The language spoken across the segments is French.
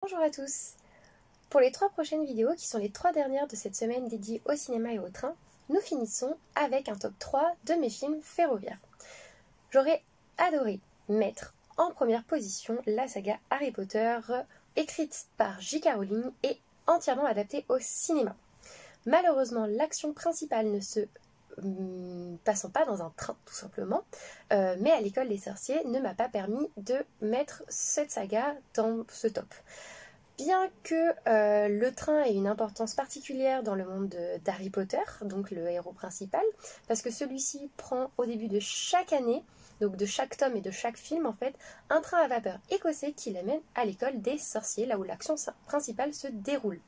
Bonjour à tous. Pour les 3 prochaines vidéos, qui sont les 3 dernières de cette semaine dédiée au cinéma et au train, nous finissons avec un top 3 de mes films ferroviaires. J'aurais adoré mettre en première position la saga Harry Potter, écrite par J.K. Rowling et entièrement adaptée au cinéma. Malheureusement, l'action principale ne se passant pas dans un train tout simplement, mais à l'école des sorciers ne m'a pas permis de mettre cette saga dans ce top. Bien que le train ait une importance particulière dans le monde d'Harry Potter, donc le héros principal, parce que celui-ci prend au début de chaque année, donc de chaque tome et de chaque film en fait, un train à vapeur écossais qui l'amène à l'école des sorciers, là où l'action principale se déroule.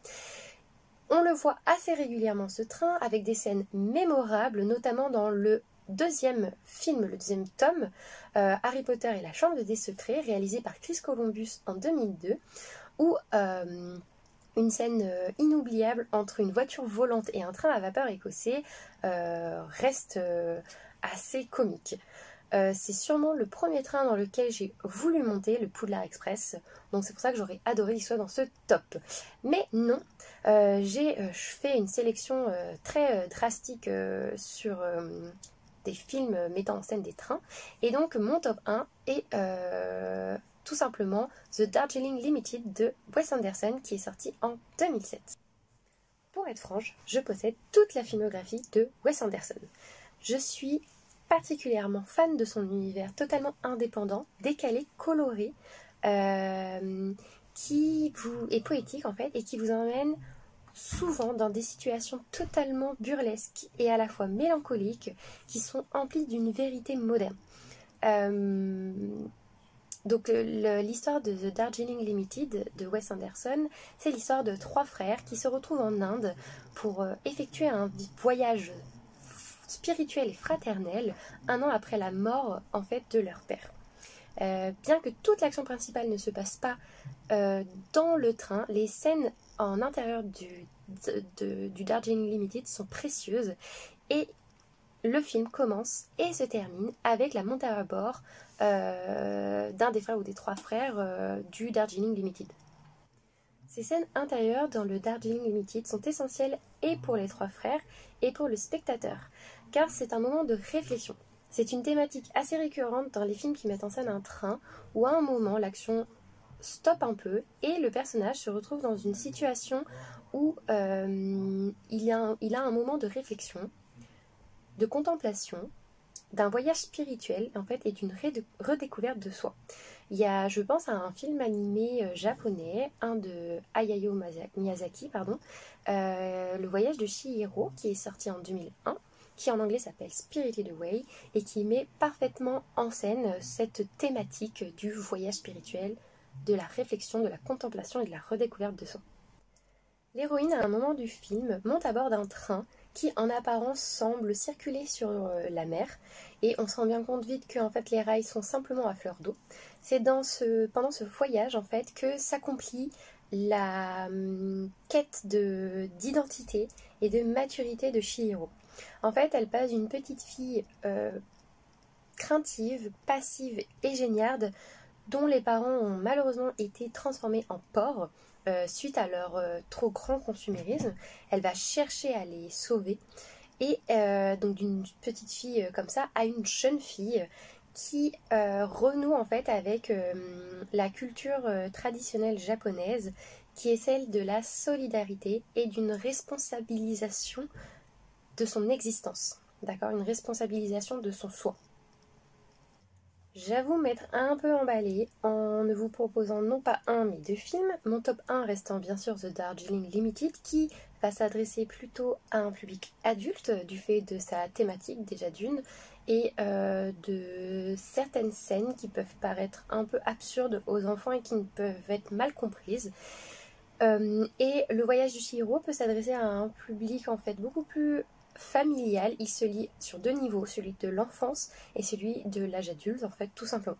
On le voit assez régulièrement ce train, avec des scènes mémorables, notamment dans le deuxième film, le deuxième tome, Harry Potter et la Chambre des Secrets, réalisé par Chris Columbus en 2002, où une scène inoubliable entre une voiture volante et un train à vapeur écossais reste assez comique. C'est sûrement le premier train dans lequel j'ai voulu monter, le Poudlard Express, donc c'est pour ça que j'aurais adoré qu'il soit dans ce top. Mais non, j'ai fait une sélection très drastique sur des films mettant en scène des trains, et donc mon top 1 est tout simplement The Darjeeling Limited de Wes Anderson, qui est sorti en 2007. Pour être franche, je possède toute la filmographie de Wes Anderson. Je suis particulièrement fan de son univers totalement indépendant, décalé, coloré, qui est poétique en fait, et qui vous emmène souvent dans des situations totalement burlesques et à la fois mélancoliques, qui sont emplies d'une vérité moderne. Donc l'histoire de The Darjeeling Limited de Wes Anderson, c'est l'histoire de 3 frères qui se retrouvent en Inde pour effectuer un voyage spirituel et fraternel un an après la mort en fait de leur père. Bien que toute l'action principale ne se passe pas dans le train, les scènes en intérieur du Darjeeling Limited sont précieuses, et le film commence et se termine avec la montée à bord d'un des frères ou des 3 frères du Darjeeling Limited. Ces scènes intérieures dans le Darjeeling Limited sont essentielles et pour les 3 frères et pour le spectateur, car c'est un moment de réflexion. C'est une thématique assez récurrente dans les films qui mettent en scène un train, où à un moment l'action stoppe un peu et le personnage se retrouve dans une situation où il a un moment de réflexion, de contemplation, d'un voyage spirituel en fait, et d'une redécouverte de soi. Il y a, je pense à un film animé japonais, un de Hayao Miyazaki, Le voyage de Chihiro, qui est sorti en 2001, qui en anglais s'appelle Spirited Away, et qui met parfaitement en scène cette thématique du voyage spirituel, de la réflexion, de la contemplation et de la redécouverte de soi. L'héroïne, à un moment du film, monte à bord d'un train qui en apparence semble circuler sur la mer, et on se rend bien compte vite que en fait, les rails sont simplement à fleur d'eau. C'est pendant ce voyage en fait, que s'accomplit la quête d'identité et de maturité de Chihiro. En fait, elle passe d'une petite fille craintive, passive et géniarde, dont les parents ont malheureusement été transformés en porcs suite à leur trop grand consumérisme. Elle va chercher à les sauver, et donc d'une petite fille comme ça à une jeune fille qui renoue en fait avec la culture traditionnelle japonaise, qui est celle de la solidarité et d'une responsabilisation de son existence, d'accord, une responsabilisation de son soi. J'avoue m'être un peu emballée en ne vous proposant non pas un mais 2 films, mon top 1 restant bien sûr The Darjeeling Limited, qui va s'adresser plutôt à un public adulte du fait de sa thématique déjà d'une, et de certaines scènes qui peuvent paraître un peu absurdes aux enfants et qui ne peuvent être mal comprises. Et le voyage de Chihiro peut s'adresser à un public en fait beaucoup plus familial. Il se lie sur 2 niveaux, celui de l'enfance et celui de l'âge adulte en fait, tout simplement.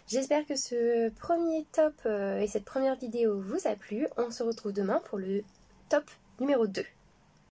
J'espère que ce premier top et cette première vidéo vous a plu. On se retrouve demain pour le top numéro 2.